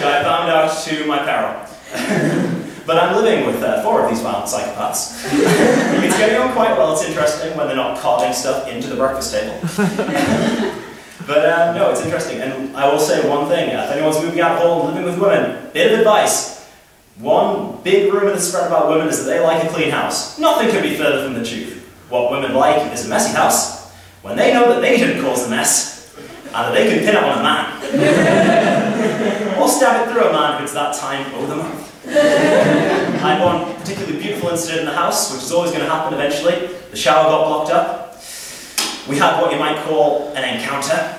which I found out to my peril. But I'm living with 4 of these violent psychopaths. It's getting on quite well. It's interesting when they're not carving stuff into the breakfast table. But no, it's interesting. And I will say one thing. If anyone's moving out home, living with women, bit of advice. One big rumor that's spread about women is that they like a clean house. Nothing could be further from the truth. What women like is a messy house, when they know that they didn't cause the mess, and that they can pin it on a man. Or stab it through a man if it's that time of the month. I had one particularly beautiful incident in the house, which is always going to happen eventually. The shower got blocked up. We had what you might call an encounter.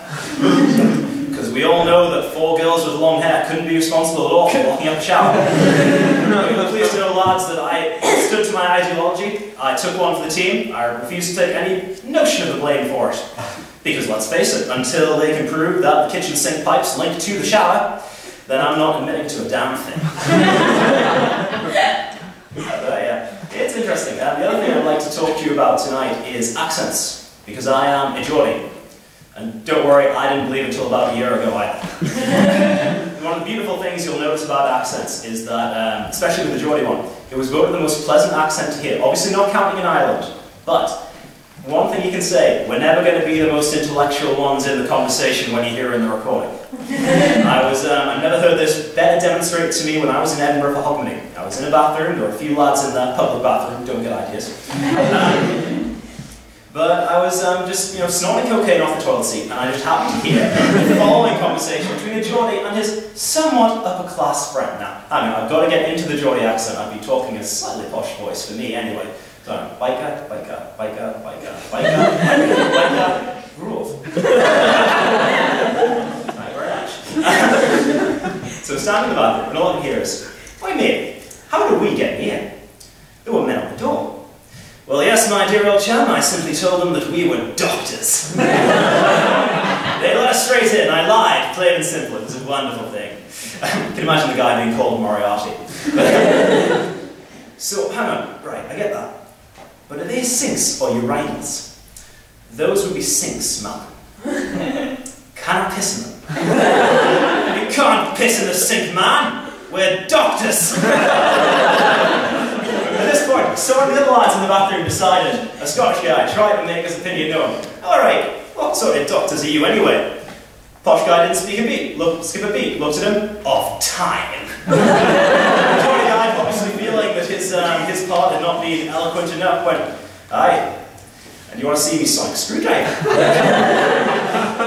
Because we all know that 4 girls with long hair couldn't be responsible at all for blocking up a shower. You were pleased to know, lads, that I stood to my ideology. I took one for the team. I refused to take any notion of the blame for it. Because let's face it, until they can prove that the kitchen sink pipes link to the shower, then I'm not admitting to a damn thing. Yeah, it's interesting. The other thing I'd like to talk to you about tonight is accents. Because I am a Geordie. And don't worry, I didn't believe until about a year ago either. One of the beautiful things you'll notice about accents is that, especially with the Geordie one, it was voted the most pleasant accent to hear. Obviously not counting in Ireland, but one thing you can say, we're never going to be the most intellectual ones in the conversation when you hear in the recording. I've never heard this better demonstrated to me when I was in Edinburgh for Hogmanay. I was in a bathroom, there were a few lads in that public bathroom, don't get ideas. But I was just, snorting cocaine off the toilet seat, and I just happened to hear the following conversation between a Geordie and his somewhat upper-class friend. Now, I mean, I've got to get into the Geordie accent. I'd be talking a slightly posh voice for me anyway. So, biker, biker, biker, biker, biker, biker, biker, rules. Right, very much. So, standing in the bathroom, and all I can hear is, "Why, mate, how did we get here? There were men on the door." "Well, yes, my dear old chum, I simply told them that we were doctors." They let us straight in. I lied, plain and simple. It was a wonderful thing. You can imagine the guy being called Moriarty. So, hang on. Right, I get that. But are they sinks or urinals? Those would be sinks, Malcolm. Can I piss in them? You can't piss in the sink, man. We're doctors. At this point, some of the other lads in the bathroom decided, a Scottish guy tried to make his opinion known. "Alright, what sort of doctors are you anyway?" Posh guy didn't skip a beat, looked at him, "Of time." The Geordie guy, obviously feeling that his part had not been eloquent enough, went, "Aye, and you want to see me sonic screwdriver?"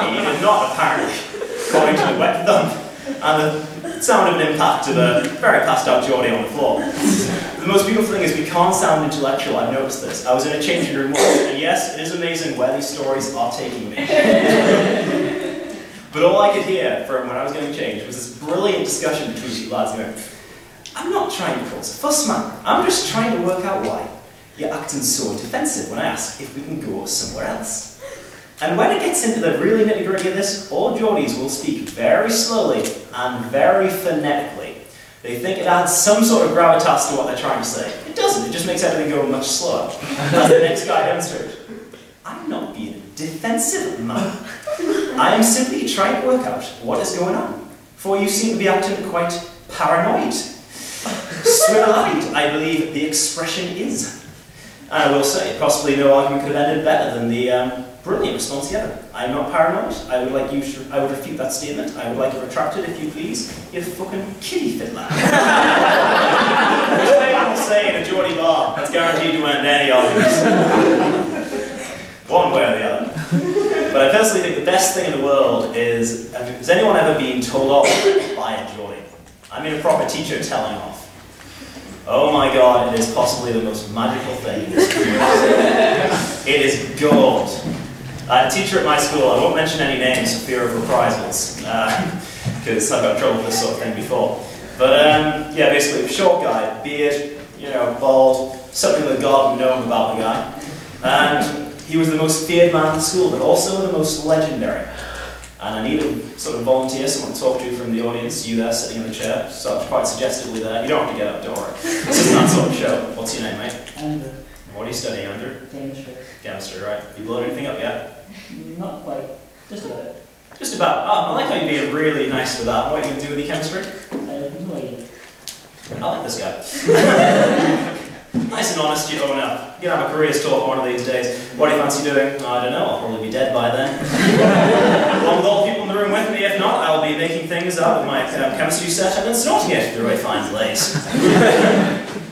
He did not, apparently, according to the wet thumb, and the sound of an impact of a very passed out Geordie on the floor. The most beautiful thing is we can't sound intellectual. I've noticed this. I was in a changing room once, and yes, it is amazing where these stories are taking me. But all I could hear from when I was getting changed was this brilliant discussion between two lads going, "I'm not trying to cause a fuss, man. I'm just trying to work out why you're acting so defensive when I ask if we can go somewhere else." And when it gets into the really nitty-gritty of this, all Geordies will speak very slowly and very phonetically. They think it adds some sort of gravitas to what they're trying to say. It doesn't, it just makes everything go much slower. As the next guy demonstrated. "I'm not being defensive, man. I am simply trying to work out what is going on, for you seem to be acting quite paranoid. Swivel-eyed, I believe the expression is." And I will say, possibly no argument could have ended better than the brilliant response he had. "I'm not paranoid. I would refute that statement. I would like it retracted, if you please. You fucking kitty fiddler." Which they will say in a Geordie bar. That's guaranteed to end any arguments. One way or the other. But I personally think the best thing in the world is, has anyone ever been told off by a Geordie? I mean a proper teacher telling off. Oh my God, it is possibly the most magical thing in this community. It is gold. I had a teacher at my school, I won't mention any names for fear of reprisals, because I've got in trouble for this sort of thing before. But yeah, basically, short guy, beard, bald, something that God would know about the guy. And he was the most feared man in the school, but also the most legendary. And I need a sort of volunteer, someone to talk to from the audience, you there sitting in the chair, so quite suggestively there. You don't have to get up, don't worry. This isn't that sort of show. What's your name, mate? Andrew. What are you studying, Andrew? Chemistry. Chemistry, right. You blown anything up yet? Not quite. Just a bit. Just about. Oh, I like how you're being really nice with that. What are you going to do with your chemistry? No idea. I like this guy. Nice and honest, you own up. You're going to have a careers talk one of these days. What do you fancy doing? I don't know, I'll probably be dead by then. Along with all the people in the room with me, if not, I'll be making things out of my chemistry set and then snorting it through a fine place.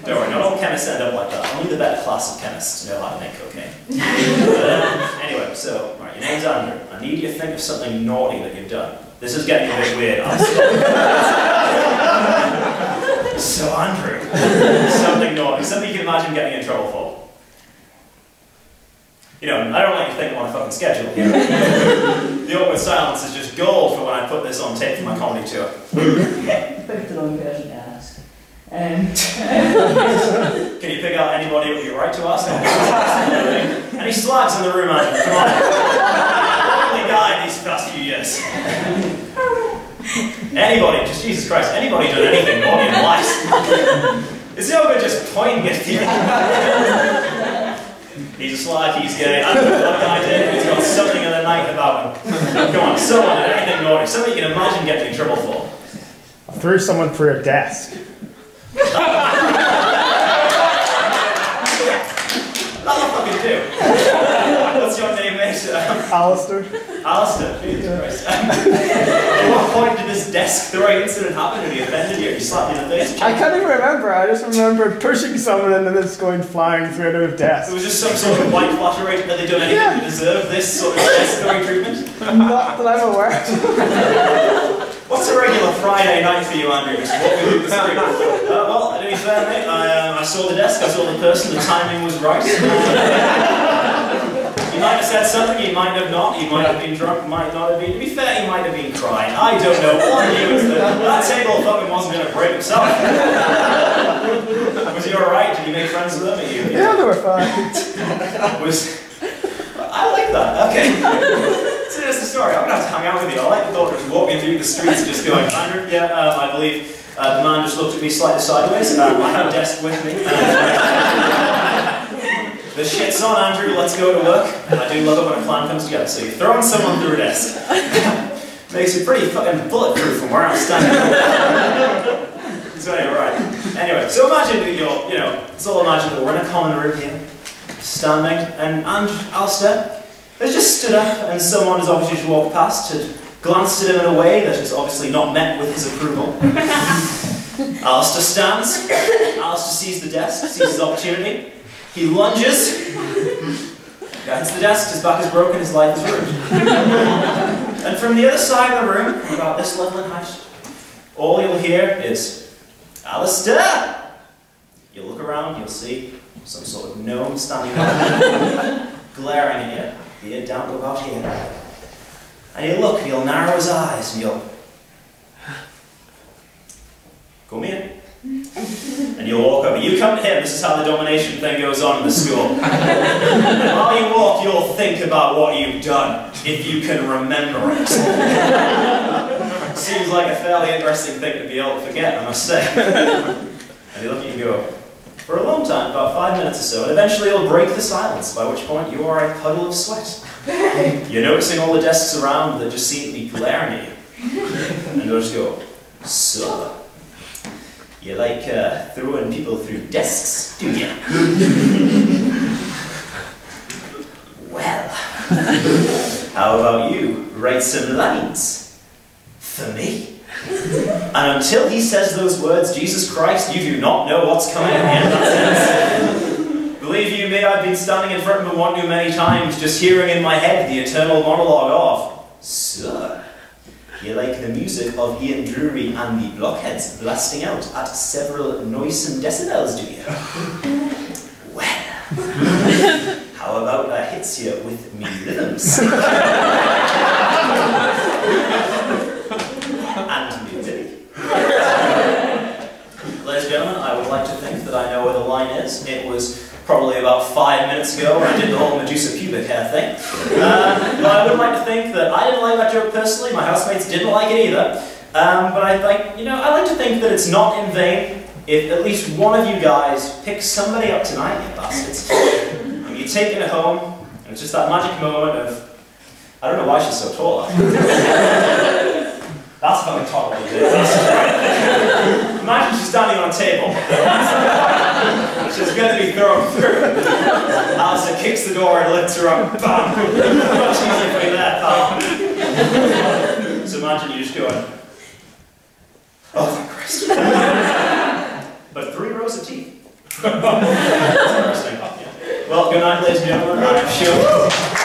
Don't worry, not all chemists end up like that. Only the better class of chemists know how to make cocaine. Anyway, so, right, your name's Andrew. I need you to think of something naughty that you've done. This is getting a bit weird. So, Andrew, something naughty, something you can imagine getting in trouble for. You know, I don't like to think I'm on a fucking schedule here. The awkward silence is just gold for when I put this on tape for my comedy tour. Picked the wrong person to ask. Can you pick out anybody it would be right to ask? Any slags in the room, Andrew? Come on. Only guy these past few years. Anybody, just Jesus Christ, anybody done anything naughty in life? It's no good just pointing at you. He's a slag, he's gay, I don't know what guy did, he's got something in the night about him. Come on, someone did anything naughty, something you can imagine getting in trouble for. I threw someone through a desk. That'll fucking do. What's your name, mate? Alistair. Alistair, Jesus Christ. At what point did this desk throwing incident happen and he offended you? He slapped you in the face? I can't even remember. I just remember pushing someone and then it's going flying through another desk. It was just some sort of white flattery. Had they done anything to deserve this sort of desk throwing treatment? Not that I'm aware. What's a regular Friday night for you, Andrew? Just walking through the street. Well, to be fair, mate, I saw the desk, I saw the person, the timing was right. He might have said something, he might have not, he might have been drunk, might not have been. To be fair, he might have been crying. I don't know. All I knew was that table fucking wasn't going to break itself. Was he alright? Did you make friends with him? Yeah, they were fine. I like that, okay. So that's the story. I'm going to have to hang out with you. I like the thought of just walking through the streets just going, Andrew, yeah, I believe the man just looked at me slightly sideways. I have a desk with me. The shit's on, Andrew, let's go to work. And I do love it when a plan comes together. So you're throwing someone through a desk. Makes it pretty fucking bulletproof from where I'm standing. So anyway, right. Anyway, so imagine that you're, you know, it's all imaginable. We're in a common room here, standing, and Alistair has just stood up and someone has obviously just walked past, had glanced at him in a way that is obviously not met with his approval. Alistair stands, Alistair sees the desk, sees his opportunity, he lunges, guides the desk, his back is broken, his life is ruined. And from the other side of the room, about this level in height, all you'll hear is, Alistair! You'll look around, you'll see some sort of gnome standing there, glaring at you. Beard down to about here. And he'll look, and he'll narrow his eyes, and you'll come here. And you'll walk over. You come to him, this is how the domination thing goes on in the school. And while you walk, you'll think about what you've done, if you can remember it. Seems like a fairly interesting thing to be able to forget, I must say. And he'll look at you and go, for a long time, about 5 minutes or so, and eventually it'll break the silence, by which point you are a puddle of sweat. You're noticing all the desks around that just seem to be glaring at you. And you'll just go, so, you like throwing people through desks, do you? Well, how about you write some lines for me? And until he says those words, Jesus Christ, you do not know what's coming at the end of that sentence. Believe you me, I've been standing in front of him one too many times, just hearing in my head the eternal monologue of, Sir, you like the music of Ian Drury and the Blockheads blasting out at several noisome decibels, do you? Well, how about I hits you with me rhythms? And music. Ladies and gentlemen, I would like to think that I know where the line is. It was probably about 5 minutes ago when I did the whole Medusa pubic hair thing. But I would like to think that I didn't like that joke personally, my housemates didn't like it either. But I like to think that it's not in vain if at least one of you guys picks somebody up tonight, you bastards, and you're taking it home, and it's just that magic moment of I don't know why she's so tall. That's fucking tolerable, dude. Imagine she's standing on a table. She's going to be thrown through. Alistair kicks the door and lifts her up. Bam! Much easier for you there, pal. So imagine you just going, oh, thank Christ. But 3 rows of teeth. That's interesting. Well, good night, ladies and gentlemen. I'm sure.